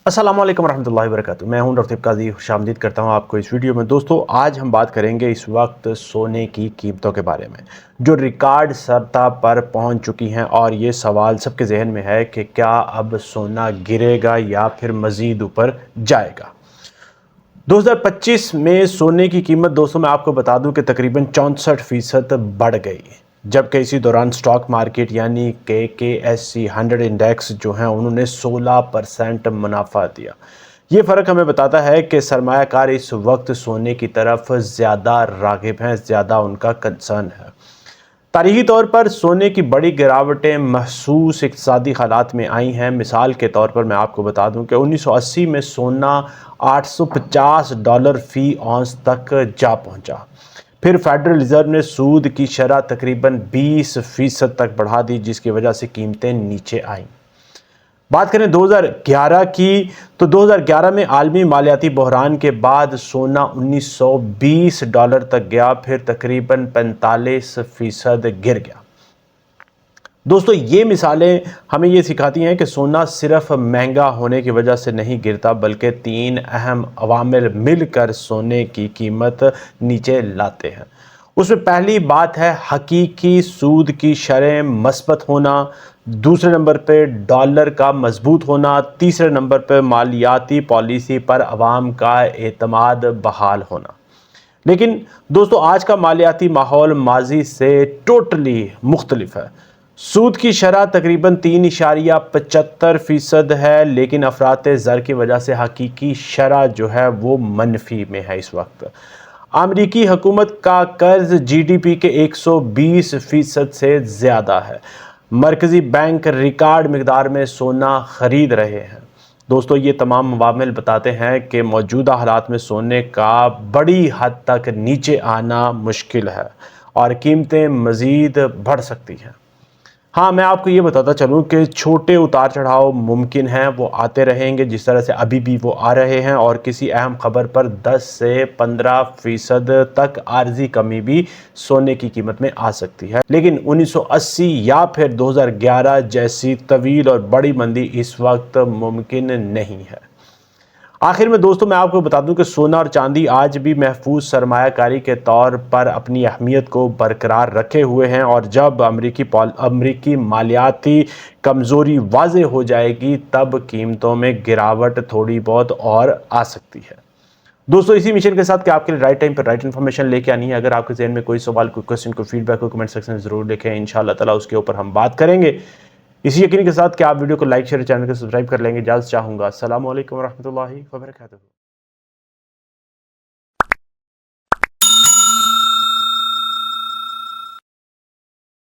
अस्सलाम वालेकुम रहमतुल्लाहि व बरकातुहू। मैं हूं डॉक्टर काजी, खुशामदीद करता हूं आपको इस वीडियो में। दोस्तों, आज हम बात करेंगे इस वक्त सोने की कीमतों के बारे में जो रिकॉर्ड सतह पर पहुंच चुकी हैं, और ये सवाल सबके जहन में है कि क्या अब सोना गिरेगा या फिर मज़ीद ऊपर जाएगा। 2025 में सोने की कीमत दोस्तों मैं आपको बता दूं कि तकरीबन 64% बढ़ गई, जबकि इसी दौरान स्टॉक मार्केट यानी KSE 100 इंडेक्स जो है उन्होंने 16% मुनाफा दिया। ये फ़र्क हमें बताता है कि सरमायाकार इस वक्त सोने की तरफ ज़्यादा राग़िब हैं, ज़्यादा उनका कंसर्न है। तारीख़ी तौर पर सोने की बड़ी गिरावटें महसूस इक़्तिसादी हालात में आई हैं। मिसाल के तौर पर मैं आपको बता दूं कि 1980 में सोना $850 फ़ी औंस तक जा पहुंचा। फिर फेडरल रिज़र्व ने सूद की शरह तकरीबन 20% तक बढ़ा दी, जिसकी वजह से कीमतें नीचे आईं। बात करें 2011 की, तो 2011 में आलमी मालियाती बहरान के बाद सोना $1920 तक गया, फिर तकरीबन 45% गिर गया। दोस्तों, ये मिसालें हमें ये सिखाती हैं कि सोना सिर्फ महंगा होने की वजह से नहीं गिरता, बल्कि 3 अहम अवामिल मिलकर सोने की कीमत नीचे लाते हैं। उसमें पहली बात है हकीकी सूद की शरह मस्बत होना, दूसरे नंबर पे डॉलर का मजबूत होना, तीसरे नंबर पे मालियाती पॉलिसी पर अवाम का एतमाद बहाल होना। लेकिन दोस्तों, आज का मालियाती माहौल माजी से टोटली मुख्तलिफ है। सूद की शरह तकरीबन 3.75% है, लेकिन अफरात ज़र की वजह से हकीकी शरह जो है वो मनफी में है। इस वक्त अमरीकी हुकूमत का कर्ज GDP के 120% से ज़्यादा है। मरकज़ी बैंक रिकॉर्ड मिकदार में सोना ख़रीद रहे हैं। दोस्तों, ये तमाम अवामिल बताते हैं कि मौजूदा हालात में सोने का बड़ी हद तक नीचे आना मुश्किल है और कीमतें मज़ीद बढ़ सकती हैं। हाँ, मैं आपको ये बताता चलूँ कि छोटे उतार चढ़ाव मुमकिन हैं, वो आते रहेंगे जिस तरह से अभी भी वो आ रहे हैं, और किसी अहम खबर पर 10 से 15% तक आर्जी कमी भी सोने की कीमत में आ सकती है। लेकिन 1980 या फिर 2011 जैसी तवील और बड़ी मंदी इस वक्त मुमकिन नहीं है। आखिर में दोस्तों, मैं आपको बता दूं कि सोना और चांदी आज भी महफूज सरमायाकारी के तौर पर अपनी अहमियत को बरकरार रखे हुए हैं, और जब अमरीकी मालियाती कमज़ोरी वाज़े हो जाएगी तब कीमतों में गिरावट थोड़ी बहुत और आ सकती है। दोस्तों, इसी मिशन के साथ कि आपके लिए राइट टाइम पर राइट इन्फॉर्मेशन लेके आनी है। अगर आपके ज़हन में कोई सवाल, कोई क्वेश्चन, कोई फीडबैक हो, कमेंट सेक्शन में ज़रूर लिखें। इंशाअल्लाह ताला उसके ऊपर हम बात करेंगे। इसी यकीन के साथ कि आप वीडियो को लाइक, शेयर, चैनल को सब्सक्राइब कर लेंगे। इजाज़त चाहूँगा। अस्सलामु अलैकुम व रहमतुल्लाहि व बरकातुहू।